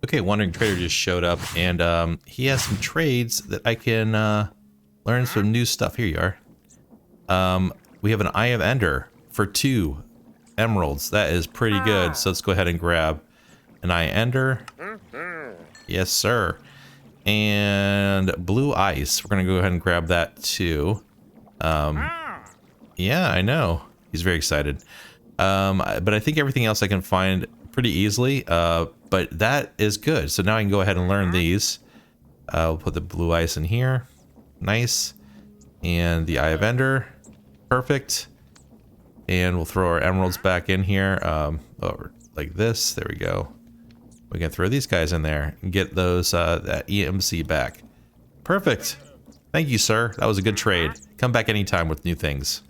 Okay, Wandering Trader just showed up, and he has some trades that I can learn some new stuff. Here you are. We have an Eye of Ender for 2 emeralds. That is pretty good. So let's go ahead and grab an Eye of Ender. Yes, sir. And Blue Ice. We're going to go ahead and grab that too. Yeah, I know. He's very excited. But I think everything else I can find pretty easily. But that is good. So now I can go ahead and learn these. We'll put the Blue Ice in here. Nice. And the Eye of Ender. Perfect. And we'll throw our emeralds back in here. Over like this. There we go. We can throw these guys in there and get those that EMC back. Perfect. Thank you, sir. That was a good trade. Come back anytime with new things.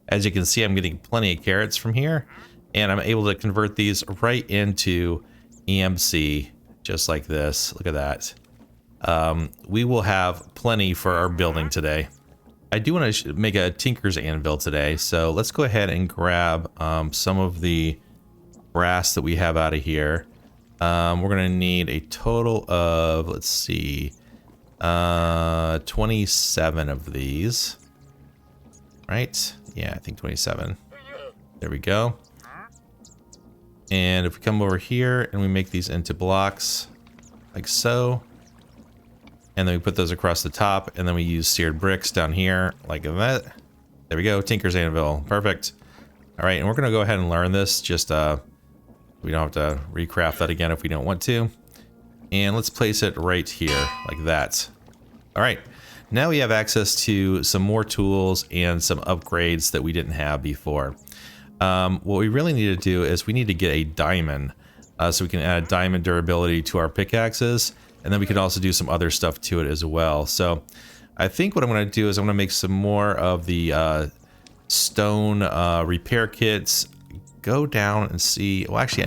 As you can see, I'm getting plenty of carrots from here, and I'm able to convert these right into EMC, just like this. Look at that. We will have plenty for our building today. I do want to make a Tinker's Anvil today, so let's go ahead and grab some of the brass that we have out of here. We're going to need a total of, let's see, 27 of these. Right? Yeah, I think 27. There we go. And if we come over here and we make these into blocks, like so, and then we put those across the top, and then we use seared bricks down here, like that. There we go, Tinker's Anvil. Perfect. All right, and we're going to go ahead and learn this. Just, we don't have to recraft that again if we don't want to. And let's place it right here, like that. All right. Now we have access to some more tools and some upgrades that we didn't have before. What we really need to do is we need to get a diamond so we can add diamond durability to our pickaxes, and then we can also do some other stuff to it as well. So I think what I'm going to do is I'm going to make some more of the stone repair kits. Go down and see. Well, actually,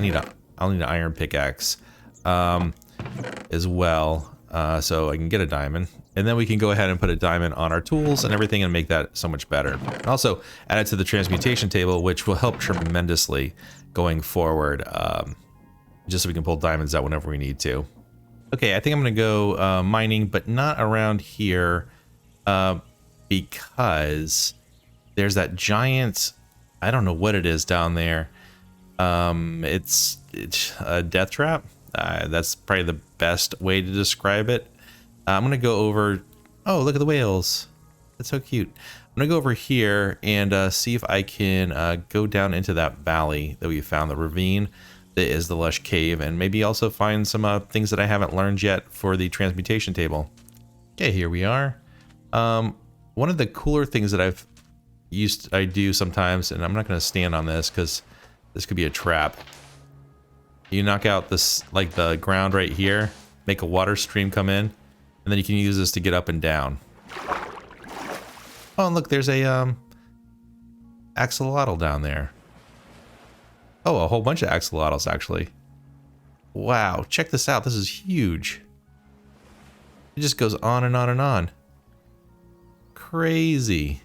I'll need an iron pickaxe as well, so I can get a diamond. And then we can go ahead and put a diamond on our tools and everything and make that so much better. And also add it to the transmutation table, which will help tremendously going forward, just so we can pull diamonds out whenever we need to. Okay, I think I'm going to go mining, but not around here because there's that giant, I don't know what it is down there. It's a death trap. That's probably the best way to describe it. I'm going to go over... Oh, look at the whales. That's so cute. I'm going to go over here and see if I can go down into that valley that we found, the ravine that is the lush cave, and maybe also find some things that I haven't learned yet for the transmutation table. Okay, here we are. One of the cooler things that I do sometimes, and I'm not going to stand on this because this could be a trap. You knock out this, like the ground right here, make a water stream come in, and then you can use this to get up and down. Oh, and look, there's a axolotl down there. Oh, a whole bunch of axolotls actually. Wow, check this out. This is huge. It just goes on and on and on. Crazy.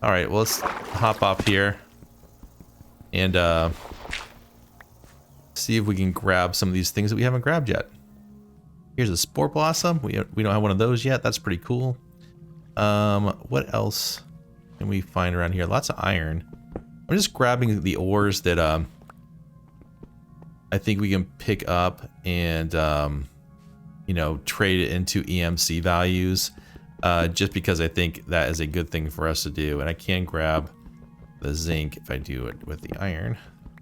All right, well, let's hop off here and see if we can grab some of these things that we haven't grabbed yet. Here's a spore blossom. We don't have one of those yet. That's pretty cool. What else can we find around here? Lots of iron. I'm just grabbing the ores that I think we can pick up and you know, trade it into EMC values, just because I think that is a good thing for us to do. And I can grab the zinc if I do it with the iron.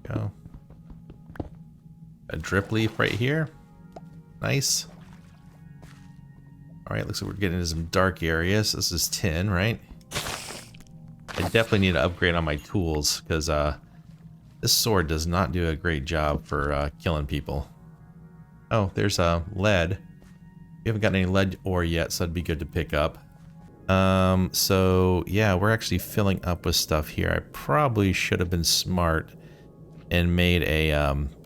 Go. A drip leaf right here. Nice. All right, looks like we're getting into some dark areas. This is tin, right? I definitely need to upgrade on my tools because this sword does not do a great job for killing people. Oh, there's lead. We haven't got any lead ore yet, so that'd be good to pick up. So yeah, we're actually filling up with stuff here. I probably should have been smart and made a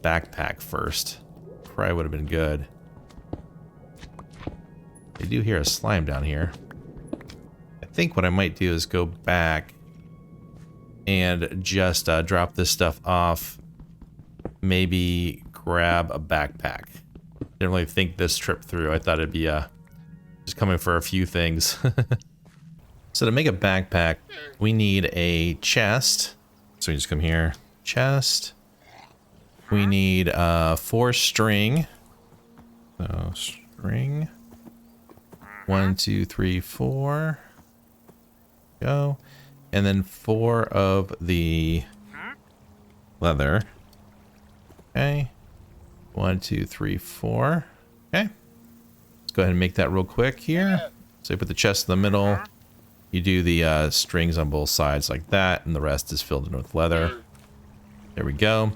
backpack first. Probably would have been good. I do hear a slime down here. I think what I might do is go back and just drop this stuff off. Maybe grab a backpack. Didn't really think this trip through. I thought it'd be just coming for a few things. So to make a backpack, we need a chest. So we just come here, chest. We need 4 string. So string. 1, 2, 3, 4. Go. And then 4 of the leather. Okay. 1, 2, 3, 4. Okay. Let's go ahead and make that real quick here. So you put the chest in the middle. You do the strings on both sides like that, and the rest is filled in with leather. There we go.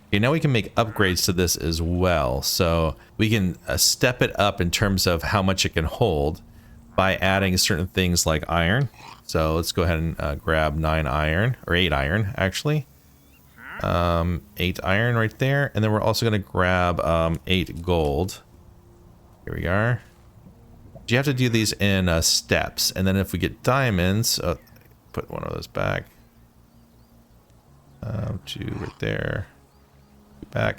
Okay, now we can make upgrades to this as well. So we can step it up in terms of how much it can hold by adding certain things like iron. So let's go ahead and grab 9 iron, or 8 iron actually. 8 iron right there, and then we're also going to grab 8 gold. Here we are. You have to do these in steps, and then if we get diamonds, put one of those back. 2 right there. Back.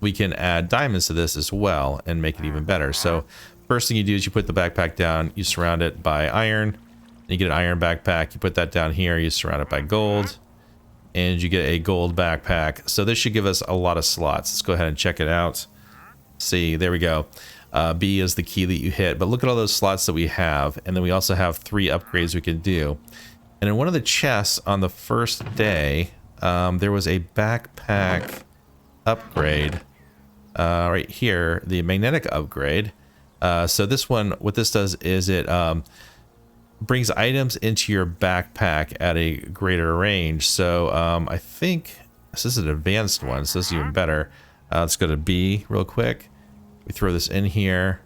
We can add diamonds to this as well and make it even better. So first thing you do is you put the backpack down, you surround it by iron, and you get an iron backpack. You put that down here, you surround it by gold, and you get a gold backpack. So this should give us a lot of slots. Let's go ahead and check it out. See, there we go. B is the key that you hit, but look at all those slots that we have, and then we also have 3 upgrades we can do. And in one of the chests on the first day, there was a backpack upgrade right here, the magnetic upgrade. So this one, what this does is it brings items into your backpack at a greater range. So I think this is an advanced one, so this is even better. Let's go to B real quick. We throw this in here,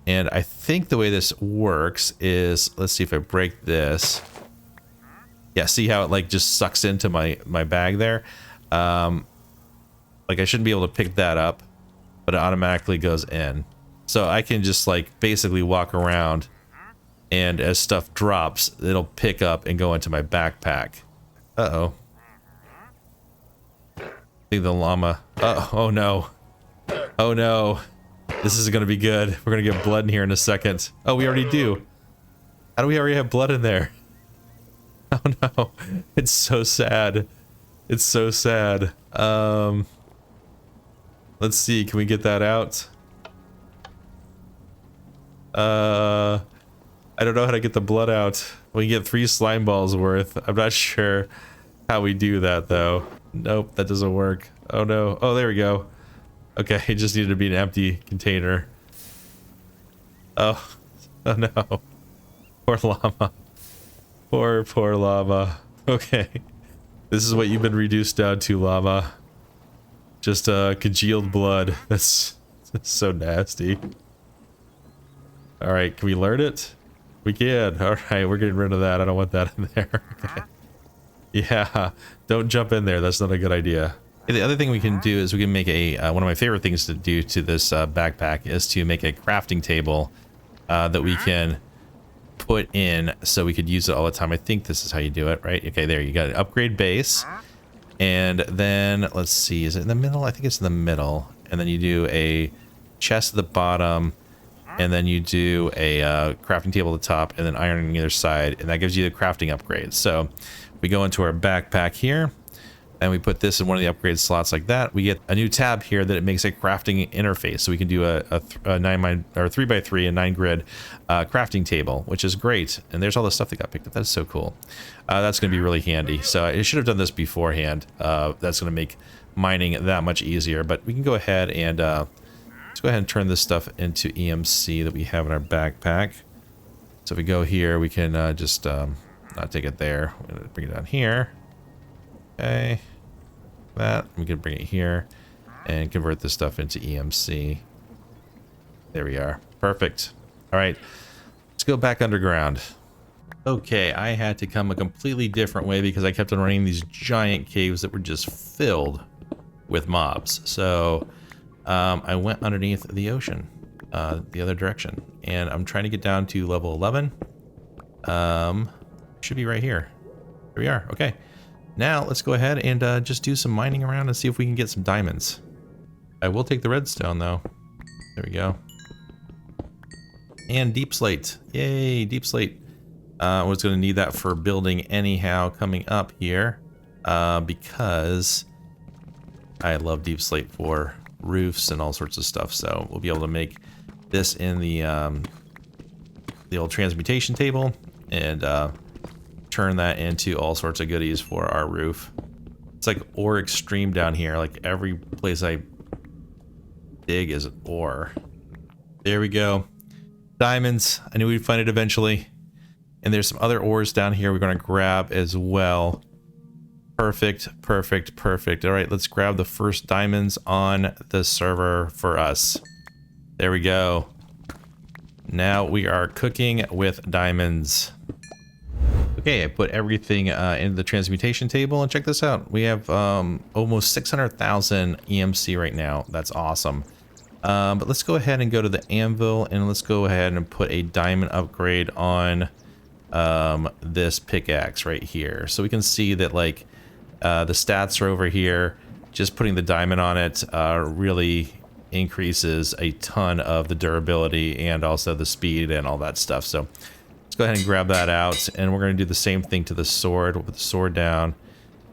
and I think the way this works is, let's see if I break this. Yeah, see how it like just sucks into my bag there? Like I shouldn't be able to pick that up, but it automatically goes in. So I can just like basically walk around, and as stuff drops, it'll pick up and go into my backpack. Uh-oh. I think the llama. Oh no. Oh no. This isn't gonna be good. We're gonna get blood in here in a second. Oh, we already do. How do we already have blood in there? Oh no. It's so sad. It's so sad. Let's see, can we get that out? I don't know how to get the blood out. We can get 3 slime balls worth. I'm not sure how we do that though. Nope, that doesn't work. Oh no. Oh, there we go. Okay, it just needed to be an empty container. Oh, oh no. Poor llama. Poor llama. Okay. This is what you've been reduced down to, llama. Just congealed blood. That's so nasty. Alright, can we learn it? We can. Alright, we're getting rid of that. I don't want that in there. Okay. Yeah, don't jump in there. That's not a good idea. The other thing we can do is we can make a, one of my favorite things to do to this backpack is to make a crafting table that we can put in so we could use it all the time. I think this is how you do it, right? Okay, there, you got an upgrade base. And then, let's see, is it in the middle? I think it's in the middle. And then you do a chest at the bottom. And then you do a crafting table at the top and then iron on the other side. And that gives you the crafting upgrade. So we go into our backpack here. And we put this in one of the upgrade slots like that. We get a new tab here that it makes a crafting interface. So we can do a 3x3 and 9 grid crafting table, which is great. And there's all the stuff that got picked up. That's so cool. That's going to be really handy. So I should have done this beforehand. That's going to make mining that much easier. But we can go ahead and let's go ahead and turn this stuff into EMC that we have in our backpack. So if we go here, we can just not take it there. We're going to bring it down here. Okay, that we can bring it here and convert this stuff into EMC. There we are. Perfect. All right, let's go back underground. Okay, I had to come a completely different way because I kept on running these giant caves that were just filled with mobs. So I went underneath the ocean, the other direction, and I'm trying to get down to level 11. Should be right here. Here we are. Okay. Now let's go ahead and just do some mining around and see if we can get some diamonds. I will take the redstone though. There we go. And deep slate. Yay, deep slate. I was going to need that for building anyhow coming up here. Because I love deep slate for roofs and all sorts of stuff. So we'll be able to make this in the old transmutation table and turn that into all sorts of goodies for our roof. It's like ore extreme down here. Like every place I dig is ore. There we go. Diamonds. I knew we'd find it eventually. And there's some other ores down here we're going to grab as well. Perfect, perfect, perfect. All right, let's grab the first diamonds on the server for us. There we go. Now we are cooking with diamonds. Okay, I put everything into the transmutation table, and check this out. We have almost 600,000 EMC right now. That's awesome. But let's go ahead and go to the anvil, and let's go ahead and put a diamond upgrade on this pickaxe right here. So we can see that like the stats are over here. Just putting the diamond on it really increases a ton of the durability and also the speed and all that stuff. So let's go ahead and grab that out, and we're going to do the same thing to the sword. We'll put the sword down,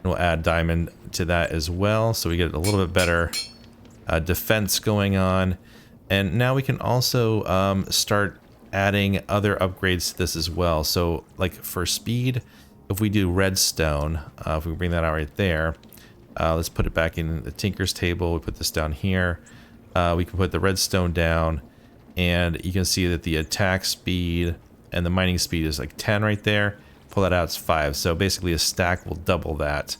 and we'll add diamond to that as well, so we get a little bit better defense going on. And now we can also start adding other upgrades to this as well. So like for speed, if we do redstone, if we bring that out right there, let's put it back in the Tinker's table. We put this down here. We can put the redstone down, and you can see that the attack speed and the mining speed is like 10 right there. Pull that out, it's 5. So basically a stack will double that.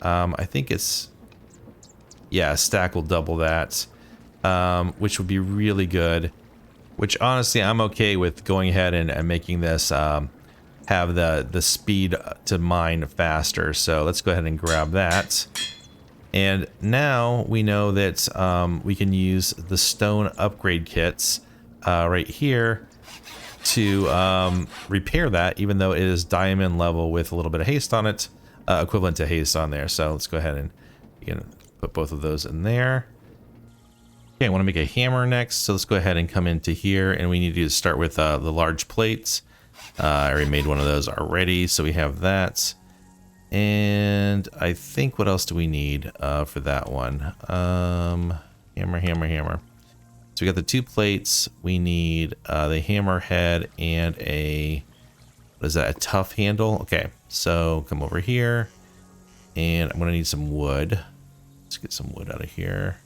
I think it's, yeah, a stack will double that, which would be really good. Which honestly, I'm okay with going ahead and making this have the speed to mine faster. So let's go ahead and grab that. And now we know that we can use the stone upgrade kits right here to repair that, even though it is diamond level with a little bit of haste on it, equivalent to haste on there. So let's go ahead and put both of those in there. Okay, I want to make a hammer next, so let's go ahead and come into here, and we need to start with the large plates. I already made one of those already, so we have that. And I think, what else do we need for that one? Hammer. So we got the 2 plates. We need the hammer head and a, what is that, a tough handle? Okay, so come over here, and I'm gonna need some wood. Let's get some wood out of here.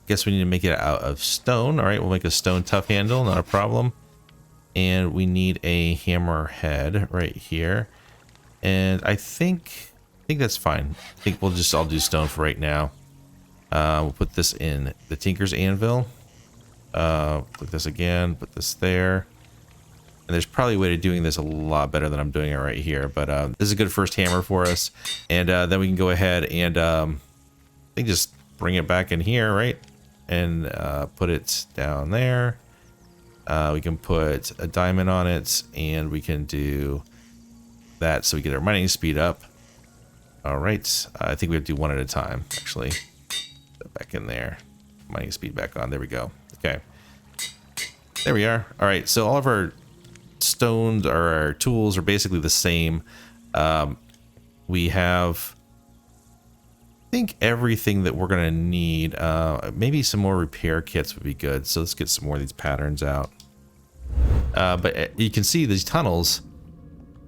Guess we need to make it out of stone. All right, we'll make a stone tough handle, not a problem. And we need a hammer head right here. And I think that's fine. I think we'll just all do stone for right now. We'll put this in the Tinker's anvil. Put this again, put this there. And there's probably a way to doing this a lot better than I'm doing it right here. But this is a good first hammer for us. And then we can go ahead and I think just bring it back in here, right? And put it down there. We can put a diamond on it, and we can do that so we get our mining speed up. All right, I think we have to do one at a time, actually. Put it back in there. Mining speed back on. There we go. Okay. There we are. All right, so all of our stones or our tools are basically the same. We have, I think, everything that we're gonna need. Maybe some more repair kits would be good. So let's get some more of these patterns out. But you can see these tunnels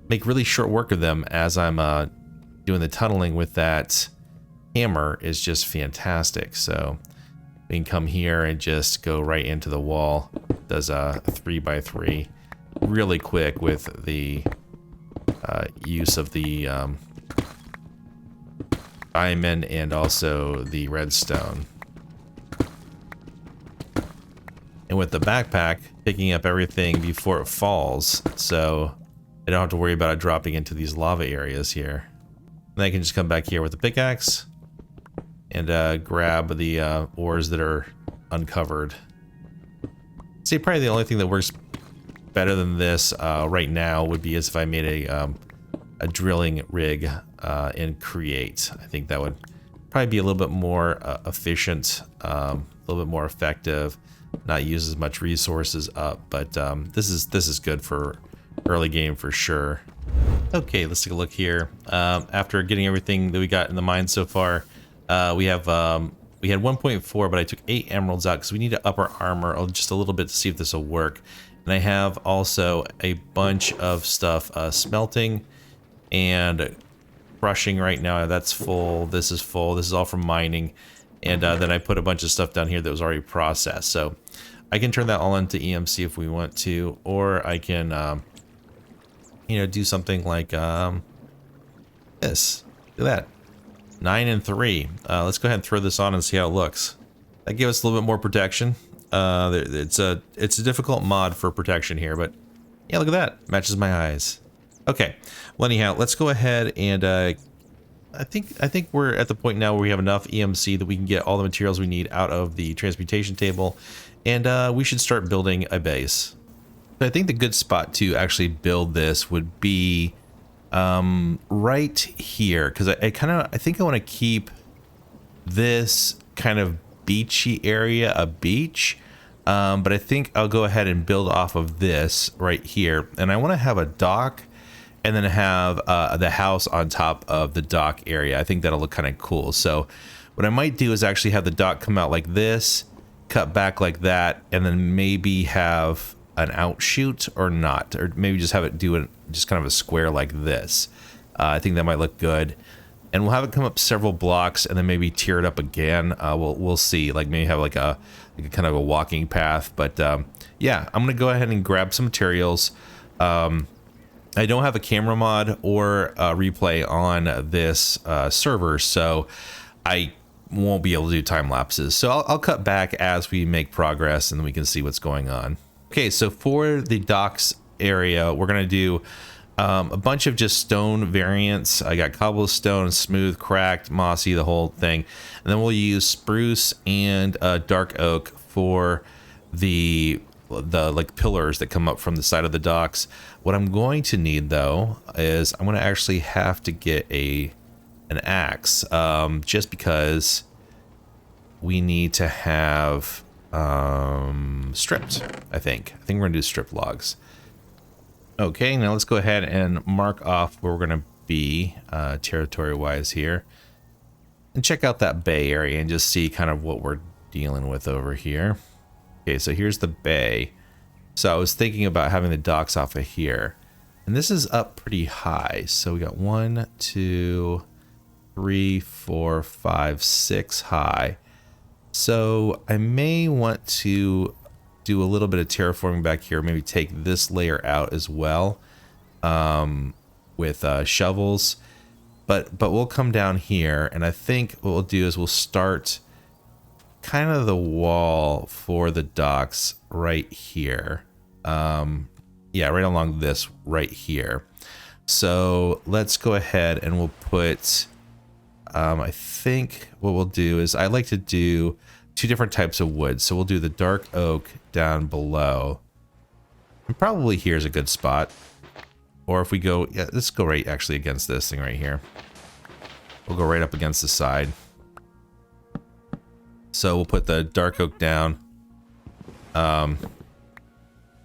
make really short work of them as I'm doing the tunneling with that hammer is just fantastic. So we can come here and just go right into the wall. Does a 3x3 really quick with the use of the diamond and also the redstone. And with the backpack, picking up everything before it falls, so I don't have to worry about it dropping into these lava areas here. And I can just come back here with the pickaxe and grab the ores that are uncovered. See, probably the only thing that works better than this right now would be as if I made a a drilling rig in Create. I think that would probably be a little bit more efficient, a little bit more effective, not use as much resources up. But this is good for early game for sure. Okay, let's take a look here. After getting everything that we got in the mine so far, we had 1.4, but I took 8 emeralds out because we need to up our armor just a little bit to see if this will work. And I have also a bunch of stuff smelting and crushing right now. That's full. This is full. This is all from mining. And then I put a bunch of stuff down here that was already processed. So I can turn that all into EMC if we want to, or I can, you know, do something like this. Look at that. 9 and 3. Let's go ahead and throw this on and see how it looks. That gave us a little bit more protection. It's a difficult mod for protection here, but yeah, look at that. Matches my eyes. Okay. Well, anyhow, let's go ahead and I think we're at the point now where we have enough EMC that we can get all the materials we need out of the transmutation table, and we should start building a base. But I think the good spot to actually build this would be right here, because I think I want to keep this kind of beachy area a beach, but I think I'll go ahead and build off of this right here, and I want to have a dock and then have the house on top of the dock area. I think that'll look kind of cool. So what I might do is actually have the dock come out like this, cut back like that, and then maybe have an outshoot or not, or maybe just have it do it just kind of a square like this. I think that might look good, and we'll have it come up several blocks and then maybe tear it up again. We'll see, like maybe have like a kind of a walking path. But yeah, I'm gonna go ahead and grab some materials. I don't have a camera mod or a replay on this server, so I won't be able to do time lapses. So I'll cut back as we make progress and we can see what's going on. Okay, so for the docks area, we're gonna do a bunch of just stone variants. I got cobblestone, smooth, cracked, mossy, the whole thing. And then we'll use spruce and dark oak for the like pillars that come up from the side of the docks. What I'm going to need though is I'm going to actually have to get an axe, just because we need to have stripped. I think we're gonna do strip logs. Okay, now let's go ahead and mark off where we're gonna be territory wise here, and check out that bay area and just see kind of what we're dealing with over here. Okay, so here's the bay. So I was thinking about having the docks off of here, and this is up pretty high. So we got 1, 2, 3, 4, 5, 6 high. So I may want to do a little bit of terraforming back here, maybe take this layer out as well, with shovels. But we'll come down here, and I think what we'll do is we'll start kind of the wall for the docks right here. Yeah, right along this right here. So let's go ahead and we'll put, I think what we'll do is I like to do 2 different types of wood. So we'll do the dark oak down below. And probably here's a good spot. Or if we go, yeah, let's go right actually against this thing right here. We'll go right up against the side. So we'll put the dark oak down. You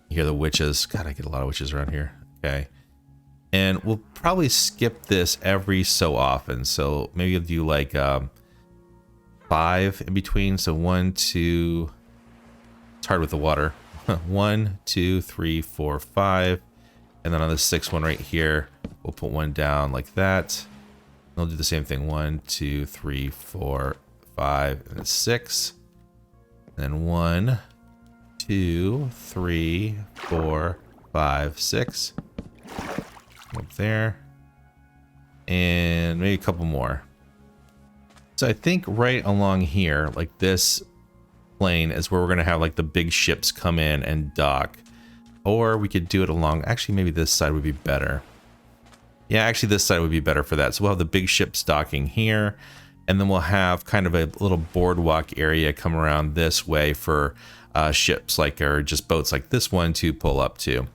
hear the witches. God, I get a lot of witches around here. Okay. And we'll probably skip this every so often. So maybe you'll do like 5 in between. So 1, 2, it's hard with the water. 1, 2, 3, 4, 5. And then on the 6th one right here, we'll put 1 down like that. We'll do the same thing. 1, 2, 3, 4, 5, and then 6. Then 1, 2, 3, 4, 5, 6. Up there. And maybe a couple more. So I think right along here, like this plane, is where we're going to have like the big ships come in and dock. Or we could do it along, actually maybe this side would be better. Yeah, actually this side would be better for that. So we'll have the big ships docking here, and then we'll have kind of a little boardwalk area come around this way for ships like, or just boats like this one to pull up to.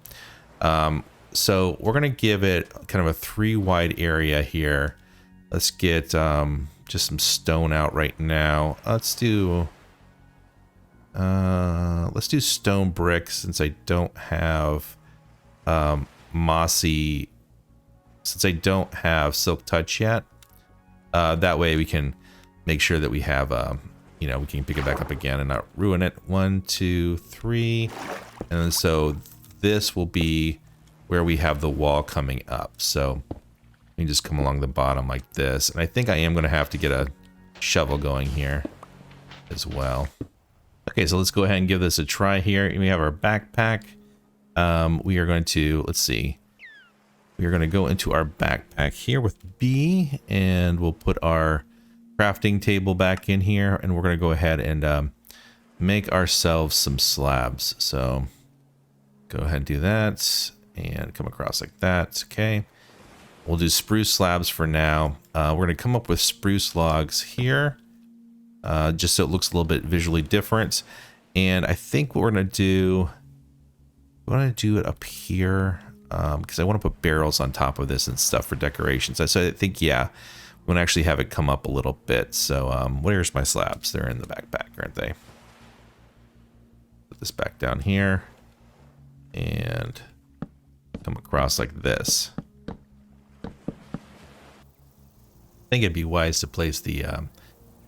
So we're going to give it kind of a 3 wide area here. Let's get just some stone out right now. Let's do stone bricks since I don't have mossy, since I don't have silk touch yet. That way we can make sure that we have you know, we can pick it back up again and not ruin it. 1, 2, 3, and so this will be where we have the wall coming up. So we can just come along the bottom like this, and I think I am going to have to get a shovel going here as well. Okay, so let's go ahead and give this a try here. We have our backpack. We are going to, let's see, we are going to go into our backpack here with B, and we'll put our crafting table back in here, and we're going to go ahead and make ourselves some slabs. So go ahead and do that and come across like that. Okay, we'll do spruce slabs for now. We're going to come up with spruce logs here, just so it looks a little bit visually different. And I think what we're going to do, we want to do it up here because I want to put barrels on top of this and stuff for decorations. So I think, yeah, we want to actually have it come up a little bit. So where's my slabs? They're in the backpack, aren't they? Put this back down here and come across like this. I think it'd be wise to place the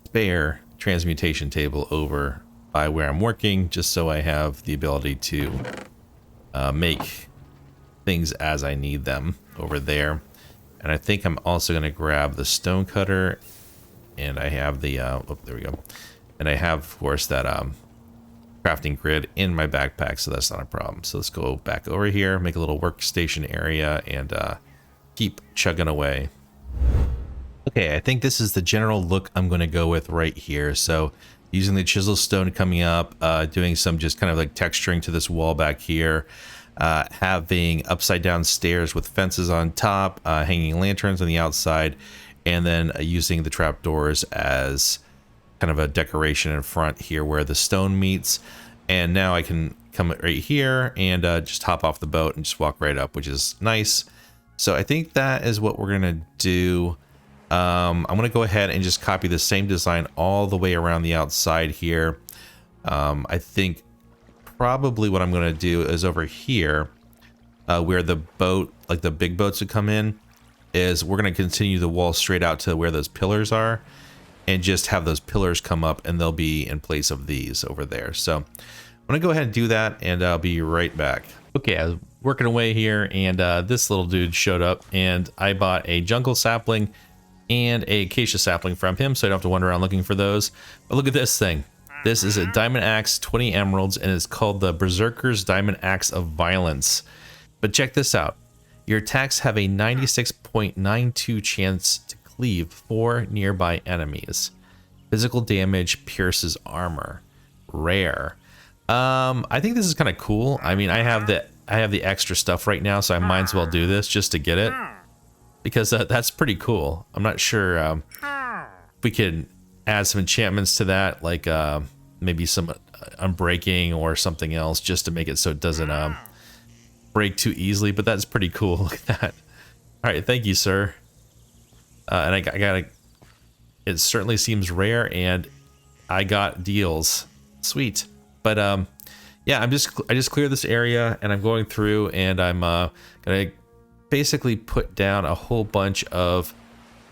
spare transmutation table over by where I'm working, just so I have the ability to make things as I need them over there. And I think I'm also going to grab the stone cutter, and I have the oh, there we go, and I have, of course, that crafting grid in my backpack, so that's not a problem. So let's go back over here, make a little workstation area, and keep chugging away. Okay, I think this is the general look I'm going to go with right here. So using the chisel stone coming up, doing some just kind of like texturing to this wall back here, having upside down stairs with fences on top, hanging lanterns on the outside, and then using the trapdoors as kind of a decoration in front here where the stone meets. And now I can come right here and just hop off the boat and just walk right up, which is nice. So I think that is what we're gonna do. I'm gonna go ahead and just copy the same design all the way around the outside here. I think probably what I'm gonna do is over here, where the boat, like the big boats would come in, is we're gonna continue the wall straight out to where those pillars are, and just have those pillars come up, and they'll be in place of these over there. So I'm gonna go ahead and do that, and I'll be right back. Okay, I was working away here, and this little dude showed up, and I bought a jungle sapling and a acacia sapling from him, so I don't have to wander around looking for those. But look at this thing. This is a diamond axe, 20 emeralds, and it's called the Berserker's Diamond Axe of Violence. But check this out. Your attacks have a 96.92 chance to cleave 4 nearby enemies. Physical damage pierces armor. Rare. I think this is kind of cool. I mean, I have the extra stuff right now, so I might as well do this just to get it, because that's pretty cool. I'm not sure if we can add some enchantments to that, like maybe some unbreaking or something else, just to make it so it doesn't break too easily. But that's pretty cool. Look at that. All right, thank you, sir. And I got it certainly seems rare, and I got deals. Sweet. But yeah, I just cleared this area, and I'm going through, and I'm gonna basically put down a whole bunch of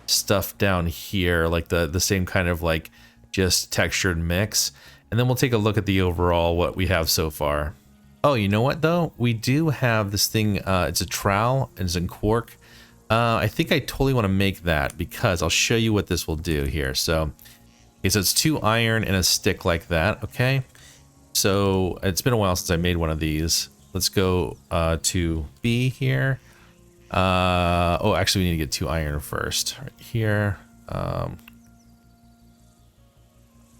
stuff down here, like the same kind of like just textured mix, and then we'll take a look at the overall what we have so far. Oh, you know what though? We do have this thing, it's a trowel, and it's in cork. I think I totally want to make that, because I'll show you what this will do here. So, okay, so it's 2 iron and a stick like that. Okay, so it's been a while since I made one of these. Let's go to B here. Oh, actually we need to get 2 iron first. Right here.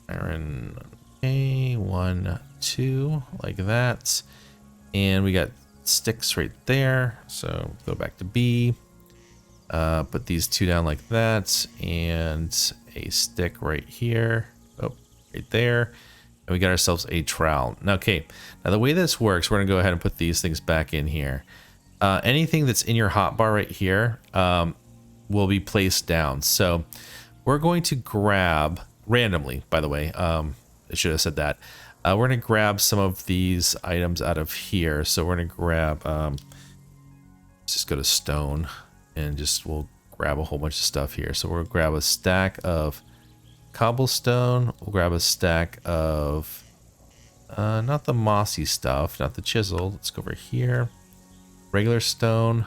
Iron. Okay, 1, 2, like that. And we got sticks right there. So go back to B. Put these 2 down like that, and a stick right here. Oh, right there. And we got ourselves a trowel. Now, okay, now the way this works, we're gonna go ahead and put these things back in here. anything that's in your hotbar right here will be placed down. So we're going to grab randomly, by the way, I should have said that. We're going to grab some of these items out of here. So we're going to grab, just go to stone and we'll grab a whole bunch of stuff here. So we'll grab a stack of cobblestone. We'll grab a stack of, not the mossy stuff, not the chisel. Let's go over here. Regular stone.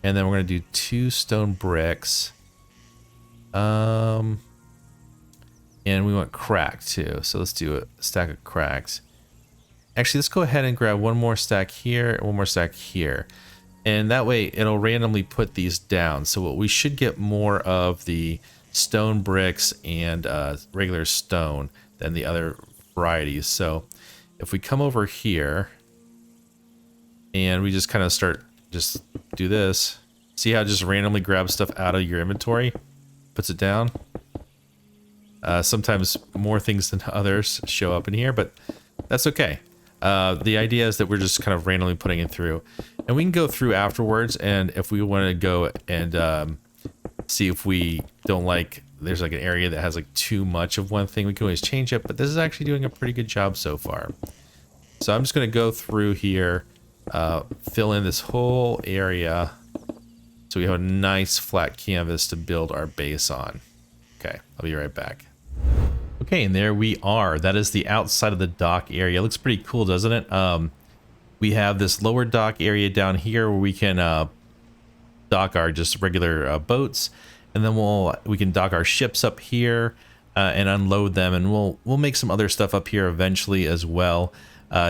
And then we're going to do 2 stone bricks. And we want cracked too. So let's do a stack of cracked. Actually, let's go ahead and grab one more stack here and one more stack here. And that way it'll randomly put these down. So we should get more of the stone bricks and regular stone than the other varieties. So if we come over here and we just kind of just do this, see how it just randomly grabs stuff out of your inventory, puts it down. Sometimes more things than others show up in here, but that's okay. The idea is that we're just kind of randomly putting it through, and we can go through afterwards. And if we want to go and see if we don't like, there's like an area that has like too much of one thing, we can always change it. But this is actually doing a pretty good job so far. So I'm just going to go through here, fill in this whole area, so we have a nice flat canvas to build our base on. Okay, I'll be right back. Okay, and there we are. That is the outside of the dock area. It looks pretty cool, doesn't it? We have this lower dock area down here where we can dock our just regular boats, and then we can dock our ships up here and unload them, and we'll make some other stuff up here eventually as well,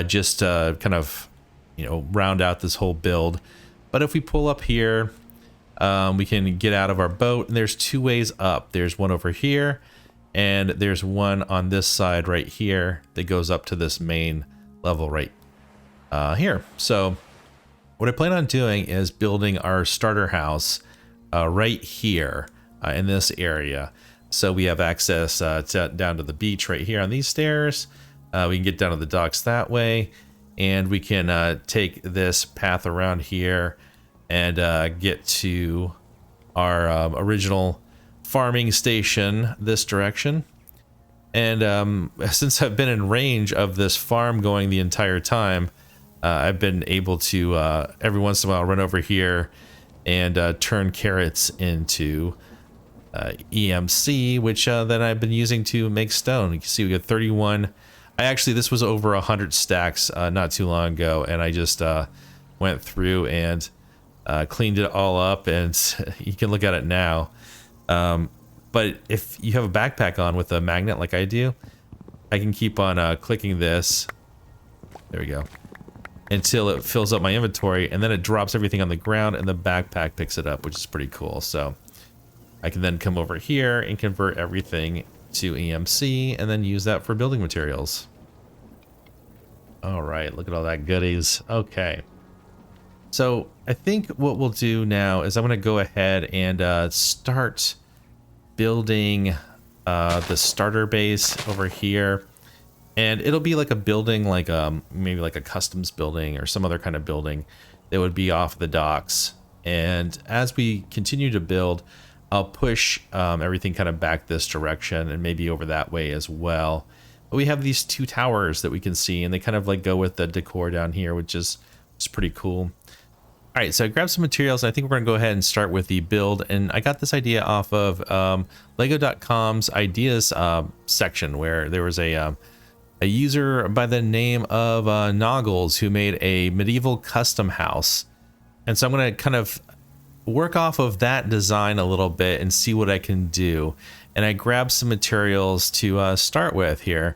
just to kind of, you know, round out this whole build. But if we pull up here, we can get out of our boat, and there's 2 ways up. There's one over here, and there's one on this side right here that goes up to this main level right here. So what I plan on doing is building our starter house right here in this area. So we have access down to the beach right here on these stairs. We can get down to the docks that way, and we can take this path around here and get to our original farming station this direction. And since I've been in range of this farm going the entire time, I've been able to every once in a while run over here and turn carrots into EMC, which then I've been using to make stone. You can see we got 31. This was over 100 stacks not too long ago, and I just went through and cleaned it all up, and you can look at it now. But if you have a backpack on with a magnet like I do, I can keep on clicking this. There we go. Until it fills up my inventory, and then it drops everything on the ground, and the backpack picks it up, which is pretty cool. So I can then come over here and convert everything to EMC, and then use that for building materials. All right, look at all that goodies. Okay. So I think what we'll do now is I'm going to go ahead and start building the starter base over here. And it'll be like a building, like maybe like a customs building or some other kind of building that would be off the docks. And as we continue to build, I'll push everything kind of back this direction and maybe over that way as well. But we have these 2 towers that we can see, and they kind of like go with the decor down here, which is pretty cool. All right, so I grabbed some materials, and I think we're gonna go ahead and start with the build. And I got this idea off of Lego.com's ideas section, where there was a user by the name of Noggles who made a medieval custom house. And so I'm gonna kind of work off of that design a little bit and see what I can do. And I grabbed some materials to start with here.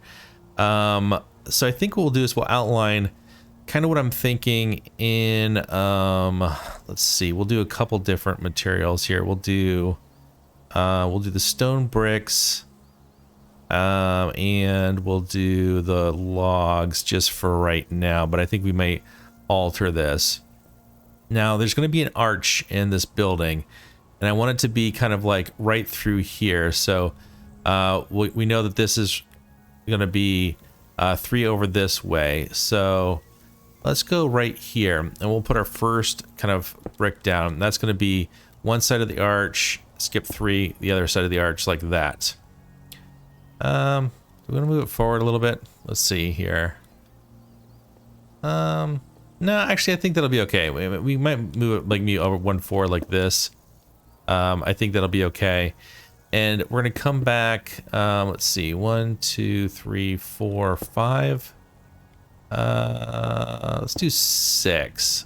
So I think what we'll do is we'll outline kind of what I'm thinking in, let's see, we'll do a couple different materials here. We'll do the stone bricks, and we'll do the logs just for right now, but I think we may alter this. Now there's going to be an arch in this building, and I want it to be kind of like right through here. So we know that this is going to be 3 over this way. So Let's go right here and we'll put our first kind of brick down. That's going to be one side of the arch, skip 3, the other side of the arch like that. Do we want to move it forward a little bit? Let's see here. No, actually I think that'll be okay. We might move it like me over 1-4 like this. I think that'll be okay. And we're going to come back, let's see, 1, 2, 3, 4, 5. Let's do 6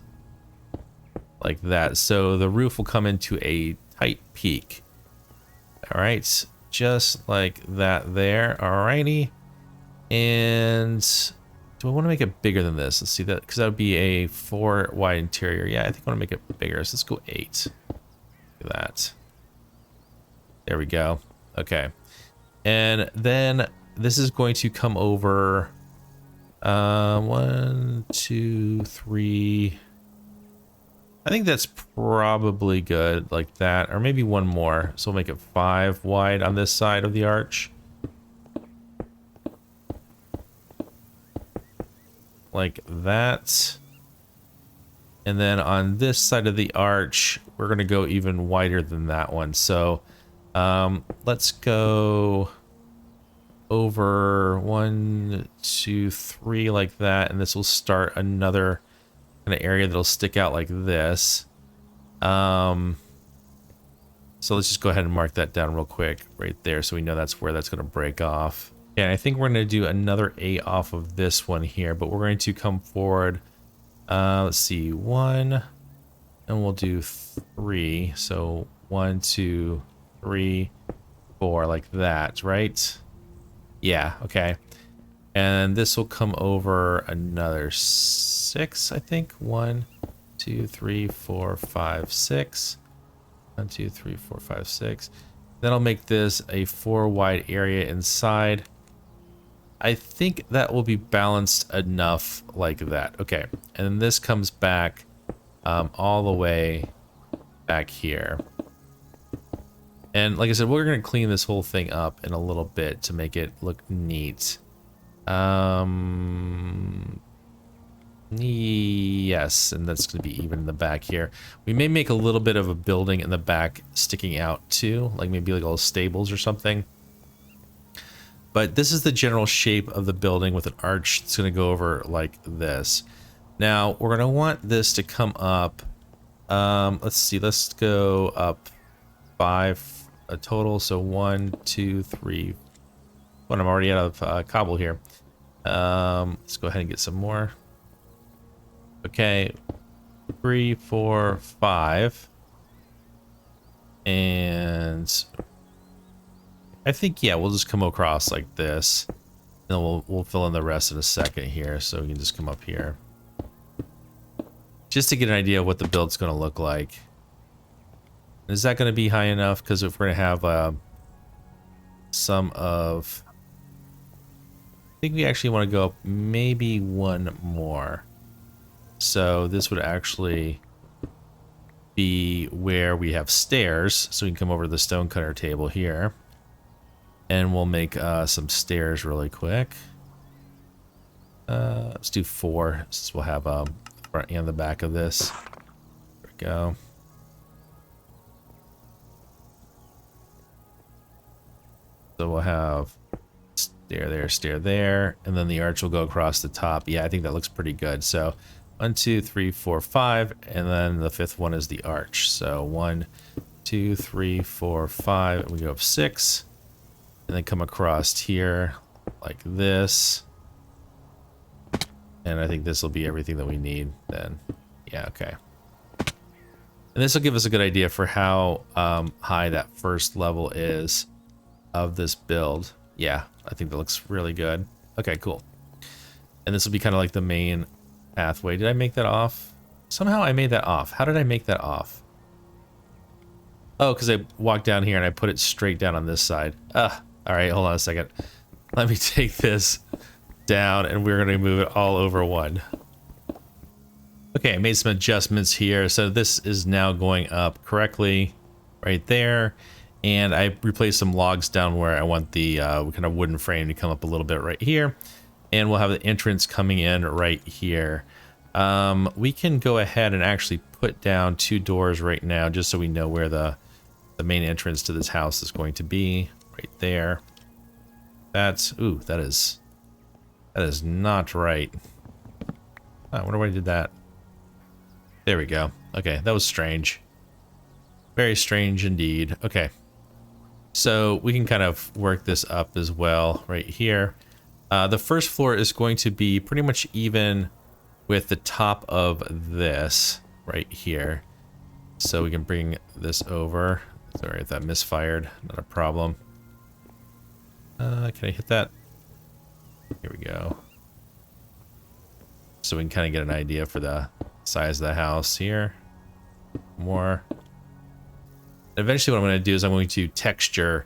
like that. So the roof will come into a tight peak. All right, just like that there. Alrighty. And do I want to make it bigger than this? Let's see that, because that would be a 4 wide interior. Yeah, I think I want to make it bigger. So let's go 8. Look at that. There we go. Okay. And then this is going to come over 1, 2, 3. I think that's probably good like that, or maybe one more. So we'll make it 5 wide on this side of the arch. Like that. And then on this side of the arch, we're going to go even wider than that one. So let's go over 1, 2, 3 like that, and this will start another kind of area that'll stick out like this. So let's just go ahead and mark that down real quick right there, so we know that's where that's going to break off. And I think we're going to do another 8 off of this one here, but we're going to come forward. Let's see, 1, and we'll do 3. So 1, 2, 3, 4 like that, right? Yeah, okay. And this will come over another 6, I think. 1, 2, 3, 4, 5, 6. 1, 2, 3, 4, 5, 6. Then I'll make this a 4 wide area inside. I think that will be balanced enough like that. Okay, and then this comes back all the way back here. And like I said, we're going to clean this whole thing up in a little bit to make it look neat. Yes, and that's going to be even in the back here. We may make a little bit of a building in the back sticking out too, like maybe like little stables or something. But this is the general shape of the building with an arch that's going to go over like this. Now, we're going to want this to come up. Let's see, let's go up 5 a total. So 1, 2, 3. Well, I'm already out of cobble here. Let's go ahead and get some more. Okay, 3, 4, 5. And I think, yeah, we'll just come across like this. And we'll fill in the rest in a second here. So we can just come up here. Just to get an idea of what the build's going to look like. Is that going to be high enough? Because if we're going to have some of... I think we actually want to go up maybe 1 more. So this would actually be where we have stairs. So we can come over to the stonecutter table here. And we'll make some stairs really quick. Let's do 4, since we'll have the front and the back of this. There we go. So we'll have stair there, and then the arch will go across the top. Yeah, I think that looks pretty good. So 1, 2, 3, 4, 5, and then the 5th one is the arch. So 1, 2, 3, 4, 5, and we go up 6. And then come across here like this. And I think this will be everything that we need then. Yeah, okay. And this will give us a good idea for how high that first level is of this build. Yeah, I think that looks really good. Okay, cool. And this will be kind of like the main pathway. Did I make that off? Somehow I made that off. How did I make that off? Oh, because I walked down here and I put it straight down on this side. All right, hold on a second. Let me take this down and we're going to move it all over 1. Okay, I made some adjustments here. So this is now going up correctly right there. And I replaced some logs down where I want the kind of wooden frame to come up a little bit right here. And we'll have the entrance coming in right here. We can go ahead and actually put down 2 doors right now, just so we know where the main entrance to this house is going to be. Right there. That's, ooh, that is not right. I wonder why I did that. There we go. Okay, that was strange. Very strange indeed. Okay. So we can kind of work this up as well right here. The first floor is going to be pretty much even with the top of this right here. So we can bring this over. Sorry if that misfired, not a problem. Can I hit that? Here we go. So we can kind of get an idea for the size of the house here. More. Eventually what I'm going to do is I'm going to texture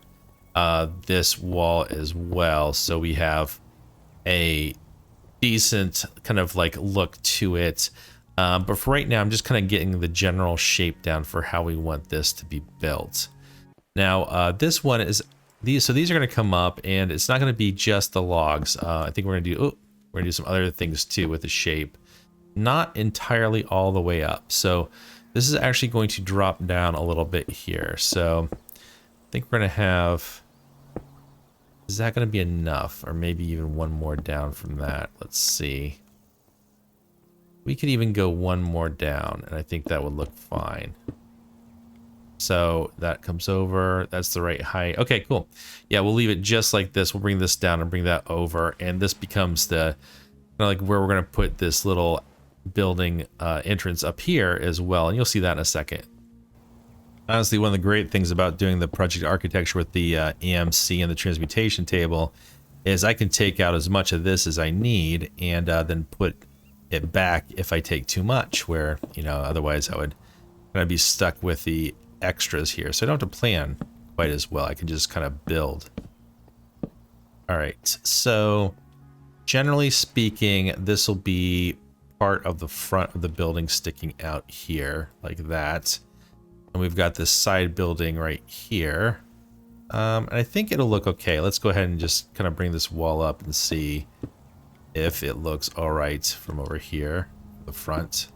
this wall as well, so we have a decent kind of like look to it. But for right now, I'm just kind of getting the general shape down for how we want this to be built. Now, this one is these are going to come up, and it's not going to be just the logs. I think we're going to do we're going to do some other things too with the shape. Not entirely all the way up. So this is actually going to drop down a little bit here. So I think we're going to have, is that going to be enough? Or maybe even one more down from that. Let's see. We could even go one more down, and I think that would look fine. So that comes over. That's the right height. Okay, cool. Yeah, we'll leave it just like this. We'll bring this down and bring that over, and this becomes the kind of like where we're going to put this little building entrance up here as well, and you'll see that in a second. Honestly, one of the great things about doing the project architecture with the EMC and the transmutation table is I can take out as much of this as I need, and then put it back if I take too much, where, you know, otherwise I would kind of be stuck with the extras here. So I don't have to plan quite as well. I can just kind of build. All right, so generally speaking, this will be part of the front of the building sticking out here like that. And we've got this side building right here. And I think it'll look okay. Let's go ahead and just kind of bring this wall up and see if it looks all right from over here, the front.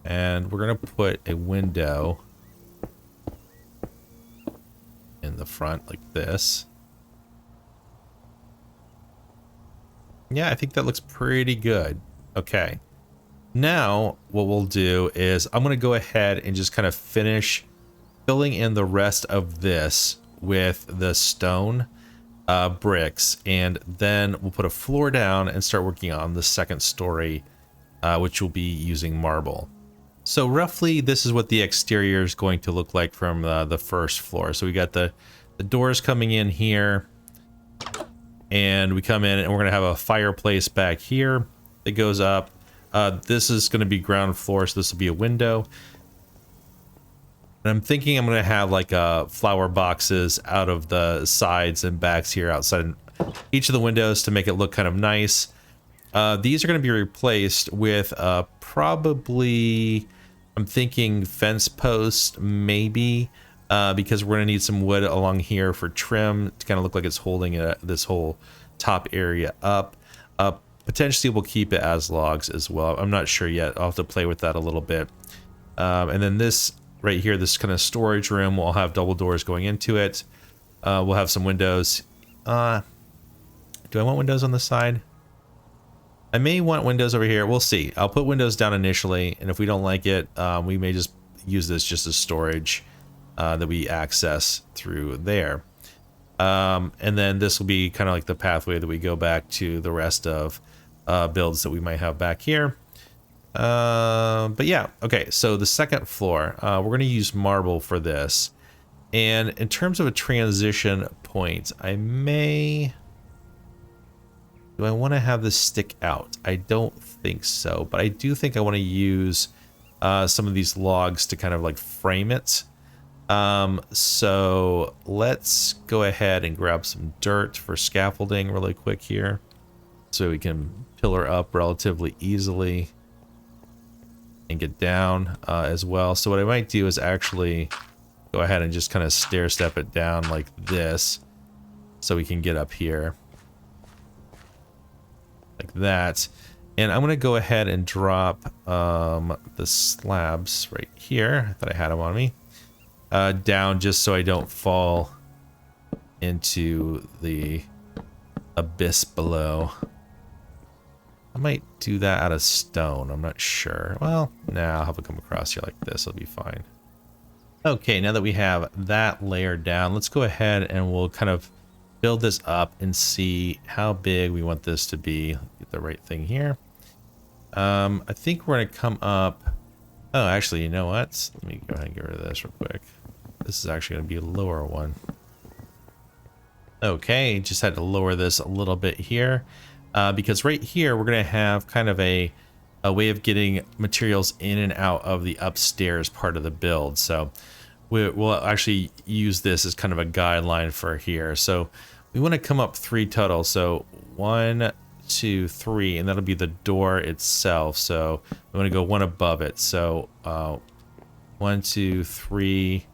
And we're going to put a window in the front like this. Yeah, I think that looks pretty good. Okay. Now, what we'll do is I'm going to go ahead and just kind of finish filling in the rest of this with the stone bricks, and then we'll put a floor down and start working on the second story, which will be using marble. So roughly, this is what the exterior is going to look like from the first floor. So we got the doors coming in here, and we come in and we're going to have a fireplace back here that goes up. This is going to be ground floor, so this will be a window. And I'm thinking I'm going to have like flower boxes out of the sides and backs here outside each of the windows to make it look kind of nice. These are going to be replaced with probably, I'm thinking fence posts, maybe, because we're going to need some wood along here for trim to kind of look like it's holding this whole top area up. Potentially we'll keep it as logs as well. I'm not sure yet. I'll have to play with that a little bit. And then this right here, this kind of storage room, will have double doors going into it. We'll have some windows. Do I want windows on the side? I may want windows over here. We'll see. I'll put windows down initially, and if we don't like it, we may just use this just as storage that we access through there. And then this will be kind of like the pathway that we go back to the rest of builds that we might have back here. But yeah, okay, so the second floor, we're going to use marble for this. And in terms of a transition point, do I want to have this stick out? I don't think so, but I do think I want to use some of these logs to kind of like frame it. So let's go ahead and grab some dirt for scaffolding really quick here, so we can pillar up relatively easily and get down as well. So what I might do is actually go ahead and just kind of stair step it down like this, so we can get up here like that. And I'm going to go ahead and drop the slabs right here that I had them on me down just so I don't fall into the abyss below. I might do that out of stone. I'm not sure. Well, nah, I'll have it come across here like this. It'll be fine. Okay, now that we have that layer down, let's go ahead and we'll kind of build this up and see how big we want this to be. Get the right thing here. I think we're going to come up. Oh, actually, you know what? Let me go ahead and get rid of this real quick. This is actually going to be a lower one. Okay, just had to lower this a little bit here because right here we're going to have kind of a way of getting materials in and out of the upstairs part of the build. So we'll actually use this as kind of a guideline for here. So we want to come up 3 total. So 1, 2, 3, and that'll be the door itself. So we want to go 1 above it. So 1, 2, 3,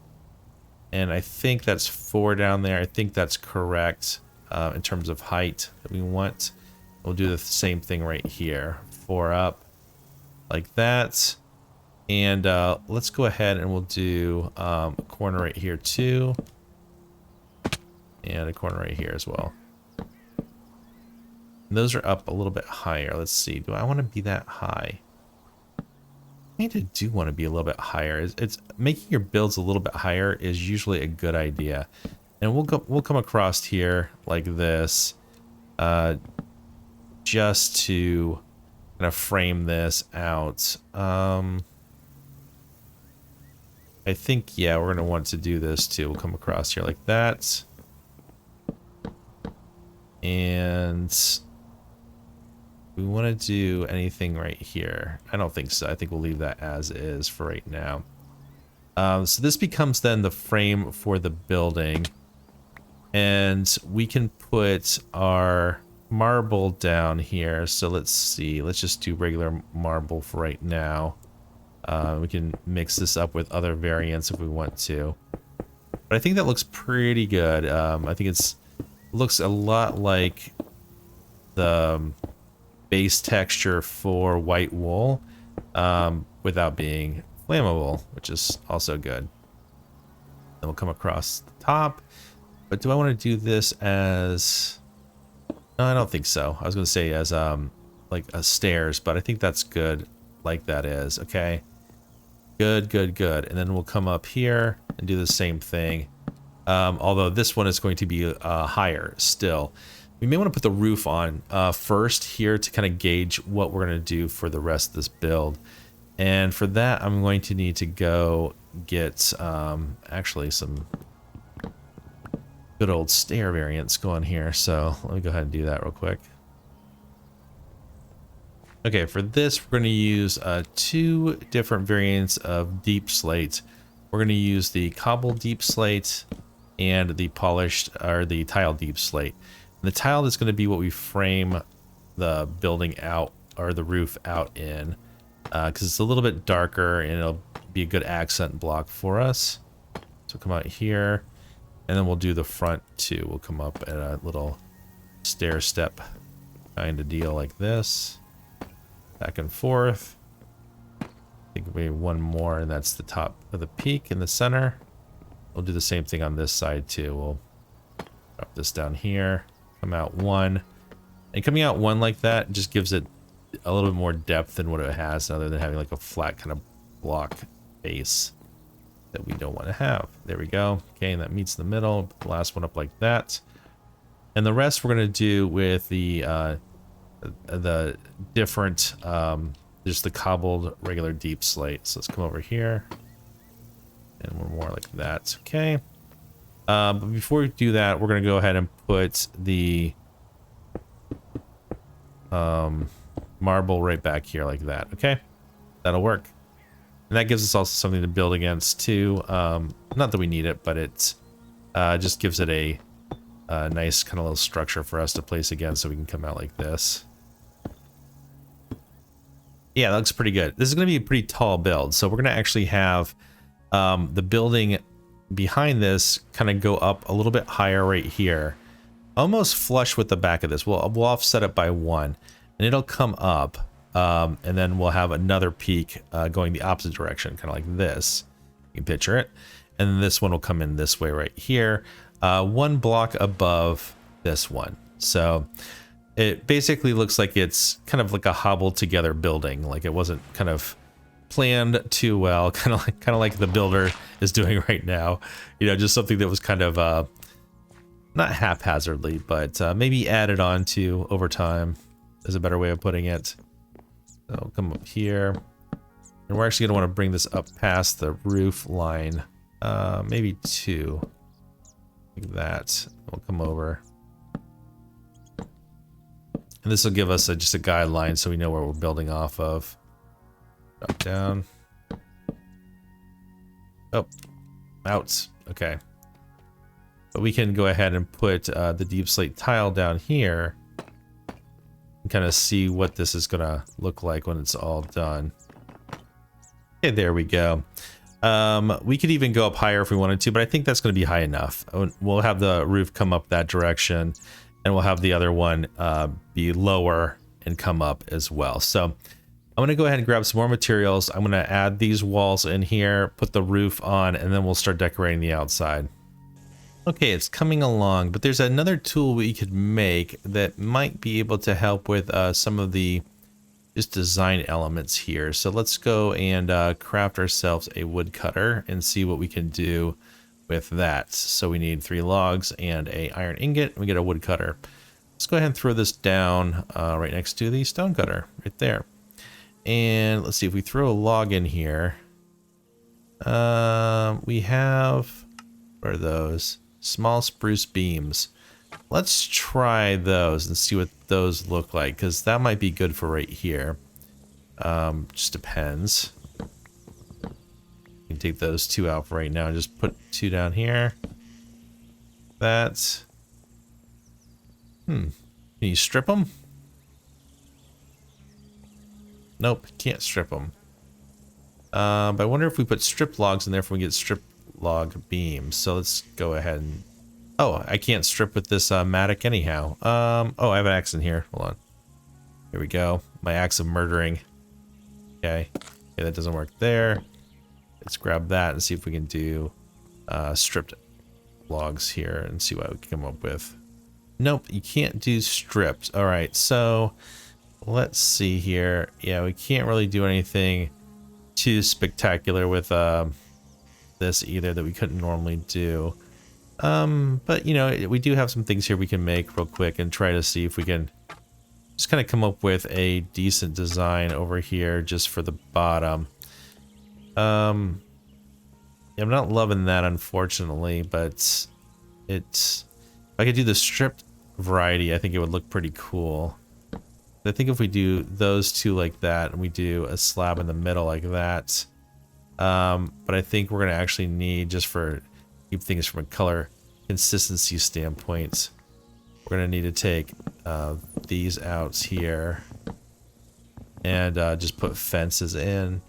and I think that's 4 down there. I think that's correct in terms of height that we want. We'll do the same thing right here. 4 up like that. And let's go ahead and we'll do a corner right here too. And a corner right here as well. And those are up a little bit higher. Let's see. Do I want to be that high? I do want to be a little bit higher. It's making your builds a little bit higher is usually a good idea. And we'll come across here like this, just to kind of frame this out. I think, yeah, we're gonna want to do this too. We'll come across here like that, and we want to do anything right here? I don't think so. I think we'll leave that as is for right now. So this becomes then the frame for the building, and we can put our marble down here. So let's see. Let's just do regular marble for right now. We can mix this up with other variants if we want to. But I think that looks pretty good. I think looks a lot like the base texture for white wool without being flammable, which is also good. Then we'll come across the top. But do I want to do this as... No, I don't think so. I was going to say as like a stairs, but I think that's good like that is. Okay. Good. And then we'll come up here and do the same thing. Although this one is going to be higher still. We may want to put the roof on first here to kind of gauge what we're going to do for the rest of this build. And for that, I'm going to need to go get actually some good old stair variants going here. So let me go ahead and do that real quick. Okay, for this, we're going to use 2 different variants of deep slate. We're going to use the cobble deep slate and the polished or the tile deep slate. And the tile is going to be what we frame the building out or the roof out in, because it's a little bit darker and it'll be a good accent block for us. So come out here, and then we'll do the front too. We'll come up at a little stair step kind of deal like this, back and forth. I think maybe 1 more, and that's the top of the peak in the center. We'll do the same thing on this side too. We'll drop this down here. Come out 1, and coming out 1 like that just gives it a little bit more depth than what it has, other than having like a flat kind of block base that we don't want to have. There we go. Okay, and that meets the middle. Put the last one up like that, and the rest we're going to do with the different just the cobbled regular deep slate. So let's come over here, and 1 more like that. Okay. But before we do that, we're going to go ahead and put the marble right back here like that. Okay, that'll work. And that gives us also something to build against too. Not that we need it, but it just gives it a nice kind of little structure for us to place against, so we can come out like this. Yeah, that looks pretty good. This is going to be a pretty tall build, so we're going to actually have the building behind this kind of go up a little bit higher right here, almost flush with the back of this. We'll offset it by 1, and it'll come up and then we'll have another peak going the opposite direction, kind of like this. You can picture it. And then this one will come in this way right here, one block above this one. So it basically looks like it's kind of like a hobbled together building, like it wasn't kind of planned too well, kind of like the builder is doing right now. You know, just something that was kind of not haphazardly, but maybe added on to over time is a better way of putting it. So I'll come up here, and we're actually going to want to bring this up past the roof line, maybe 2, like that. We'll come over. And this will give us just a guideline so we know where we're building off of. Drop down. Oh, out. Okay. But we can go ahead and put the deep slate tile down here and kind of see what this is going to look like when it's all done. Okay, there we go. We could even go up higher if we wanted to, but I think that's going to be high enough. We'll have the roof come up that direction, and we'll have the other one be lower and come up as well. So I'm going to go ahead and grab some more materials. I'm going to add these walls in here, put the roof on, and then we'll start decorating the outside. Okay, it's coming along, but there's another tool we could make that might be able to help with some of the just design elements here. So let's go and craft ourselves a woodcutter and see what we can do with that. So we need 3 logs and a iron ingot, and we get a woodcutter. Let's go ahead and throw this down right next to the stone cutter right there. And let's see if we throw a log in here. We have, what are those? Small spruce beams. Let's try those and see what those look like, because that might be good for right here. Just depends. You can take those 2 out for right now. Just put 2 down here. That. Can you strip them? Nope, can't strip them. But I wonder if we put strip logs in there if we get strip log beams. So let's go ahead and... Oh, I can't strip with this mattock anyhow. Oh, I have an axe in here. Hold on. Here we go. My axe of murdering. Okay. Okay, that doesn't work there. Let's grab that and see if we can do stripped logs here and see what we can come up with. Nope, you can't do stripped. All right, so let's see here. Yeah, we can't really do anything too spectacular with this either that we couldn't normally do. But you know, we do have some things here we can make real quick and try to see if we can just kind of come up with a decent design over here just for the bottom. I'm not loving that, unfortunately, but it's, if I could do the stripped variety, I think it would look pretty cool. I think if we do those 2 like that and we do a slab in the middle like that, but I think we're gonna actually need, just for keep things from a color consistency standpoint, we're gonna need to take these out here and just put fences in,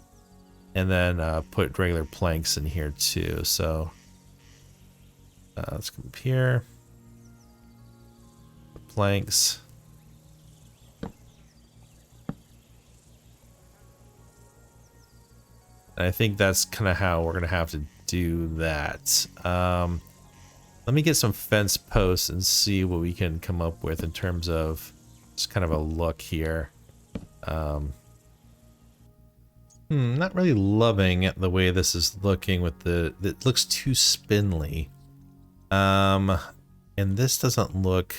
and then put regular planks in here too. So let's come up here, planks. And I think that's kind of how we're gonna have to do that. Let me get some fence posts and see what we can come up with in terms of just kind of a look here. Not really loving the way this is looking with it looks too spindly. And this doesn't look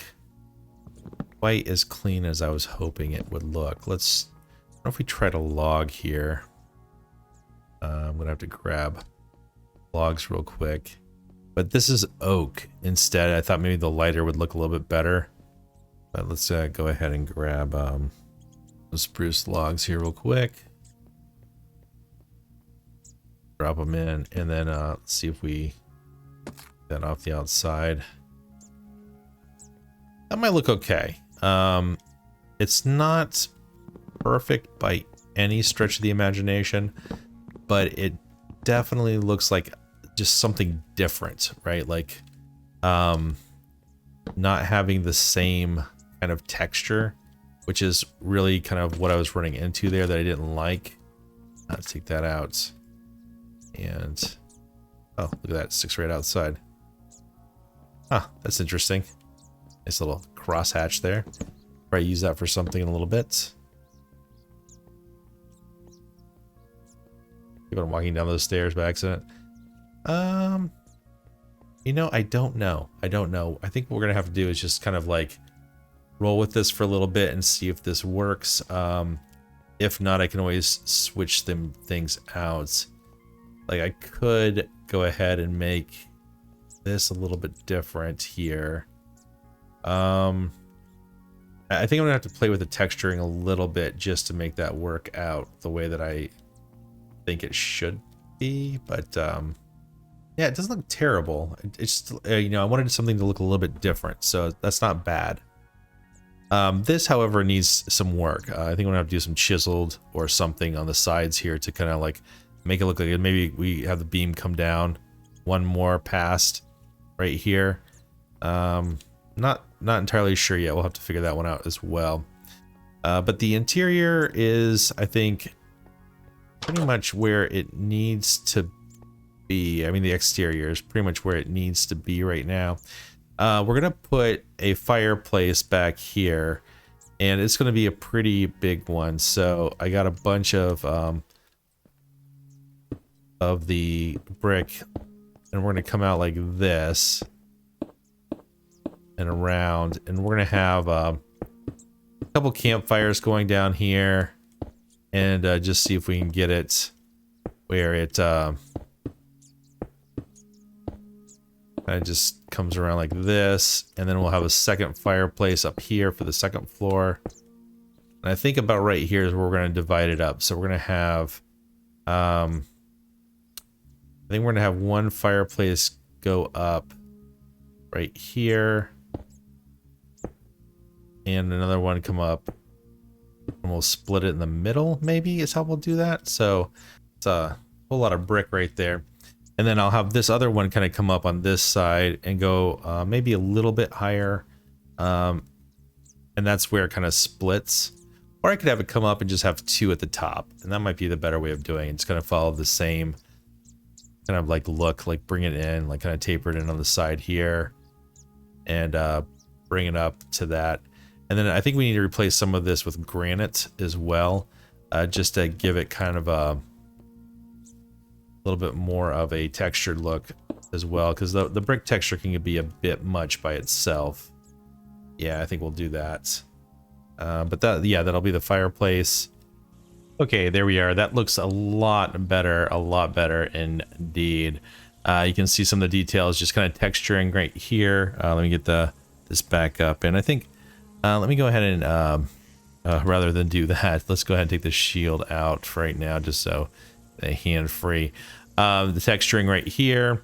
quite as clean as I was hoping it would look. What if we tried a log here? I'm gonna have to grab logs real quick, but this is oak instead. I thought maybe the lighter would look a little bit better, but let's go ahead and grab some spruce logs here real quick, drop them in, and then let's see if we get that off the outside. That might look okay. It's not perfect by any stretch of the imagination, but it definitely looks like just something different, right? Like not having the same kind of texture which is really kind of what I was running into there that I didn't like. Let's take that out. And oh, look at that, it sticks right outside. Huh, that's interesting. Nice little crosshatch there. Probably use that for something in a little bit. Keep on walking down those stairs by accident. You know, I don't know. I think what we're gonna have to do is just kind of like roll with this for a little bit and see if this works. If not, I can always switch things out. Like I could go ahead and make this a little bit different here. I think I'm gonna have to play with the texturing a little bit just to make that work out the way that I think it should be. But yeah, it doesn't look terrible. It's just, you know, I wanted something to look a little bit different, so that's not bad. This, however, needs some work. I think I'm gonna have to do some chiseled or something on the sides here to kind of like make it look like maybe we have the beam come down one more past right here. Not entirely sure yet. We'll have to figure that one out as well. But the interior is, I think, pretty much where it needs to be. I mean, the exterior is pretty much where it needs to be right now. We're gonna put a fireplace back here, and it's gonna be a pretty big one. So I got a bunch of the brick, and we're gonna come out like this and around, and we're gonna have a couple campfires going down here, and just see if we can get it where it it just comes around like this, and then we'll have a second fireplace up here for the second floor. And I think about right here is where we're going to divide it up. So we're going to have, I think we're going to have one fireplace go up right here, and another one come up, and we'll split it in the middle, maybe is how we'll do that. So it's a whole lot of brick right there. And then I'll have this other one kind of come up on this side and go maybe a little bit higher. And that's where it kind of splits. Or I could have it come up and just have two at the top. And that might be the better way of doing it. It's going to follow the same kind of like look, like bring it in, like kind of taper it in on the side here. And bring it up to that. And then I think we need to replace some of this with granite as well. Just to give it kind of a little bit more of a textured look as well, because the brick texture can be a bit much by itself. Yeah, I think we'll do that. But that, yeah, that'll be the fireplace. Okay, there we are. That looks a lot better indeed. You can see some of the details just kind of texturing right here. Let me get this back up, and I think let me go ahead and rather than do that, let's go ahead and take the shield out for right now, just so hand free. The texturing right here,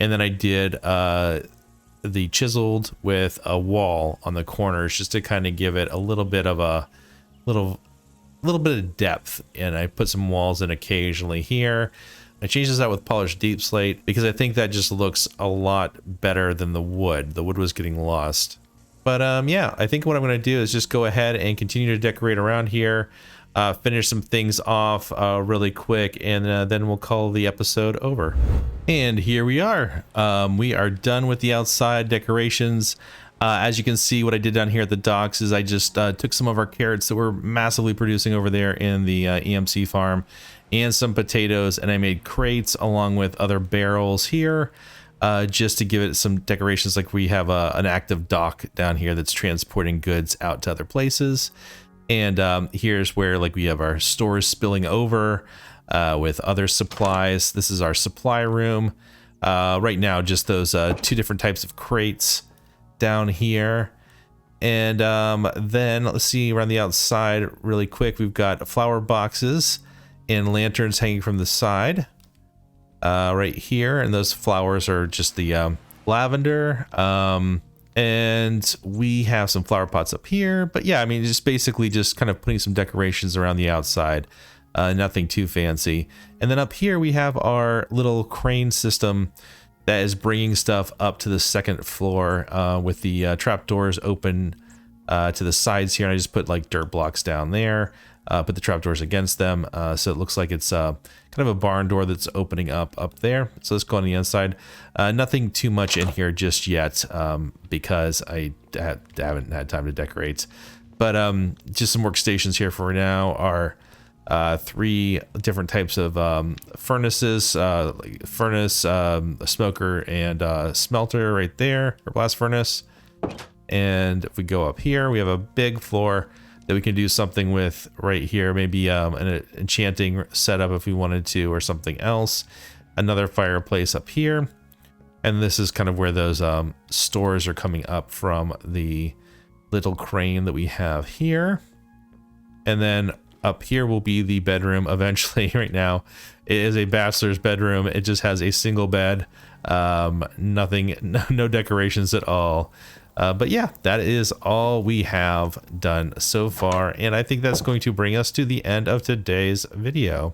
and then I did the chiseled with a wall on the corners just to kind of give it a little bit of a little bit of depth, and I put some walls in occasionally here. I changed this out with polished deep slate because I think that just looks a lot better than the wood. The wood was getting lost. But yeah, I think what I'm going to do is just go ahead and continue to decorate around here. Finish some things off really quick, and then we'll call the episode over. And here we are. We are done with the outside decorations. As you can see, what I did down here at the docks is I just took some of our carrots that we're massively producing over there in the EMC farm, and some potatoes, and I made crates along with other barrels here, just to give it some decorations. Like we have an active dock down here that's transporting goods out to other places. And here's where like we have our stores spilling over with other supplies. This is our supply room. Right now, just those two different types of crates down here. And then let's see around the outside really quick. We've got flower boxes and lanterns hanging from the side right here. And those flowers are just the lavender. And we have some flower pots up here, but yeah, I mean, just basically just kind of putting some decorations around the outside, nothing too fancy. And then up here we have our little crane system that is bringing stuff up to the second floor with the trapdoors open to the sides here, and I just put like dirt blocks down there. Put the trapdoors against them, so it looks like it's kind of a barn door that's opening up there. So let's go on the inside. Nothing too much in here just yet, because I haven't had time to decorate. But just some workstations here for now are 3 different types of furnaces, like furnace, a smoker, and a smelter right there, or blast furnace. And if we go up here, we have a big floor that we can do something with right here. Maybe an enchanting setup if we wanted to, or something else. Another fireplace up here. And this is kind of where those stores are coming up from, the little crane that we have here. And then up here will be the bedroom eventually. Right now it is a bachelor's bedroom. It just has a single bed, nothing, no decorations at all. But yeah, that is all we have done so far, and I think that's going to bring us to the end of today's video.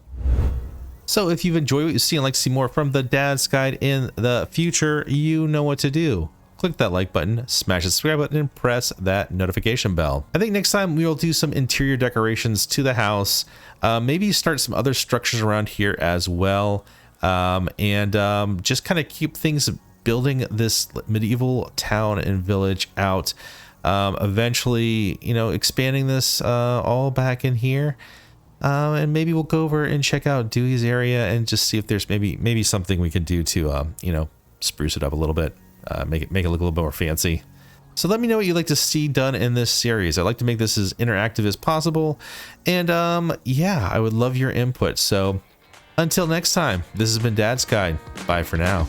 So if you've enjoyed what you see and like to see more from the Dad's Guide in the future, you know what to do. Click that like button, smash the subscribe button, and press that notification bell. I think next time we will do some interior decorations to the house, maybe start some other structures around here as well, and just kind of keep things building this medieval town and village out. Eventually, you know, expanding this all back in here, and maybe we'll go over and check out Dewey's area and just see if there's maybe something we could do to you know, spruce it up a little bit, make it look a little bit more fancy. So let me know what you'd like to see done in this series. I'd like to make this as interactive as possible, and yeah, I would love your input. So until next time, this has been Dad's Guide. Bye for now.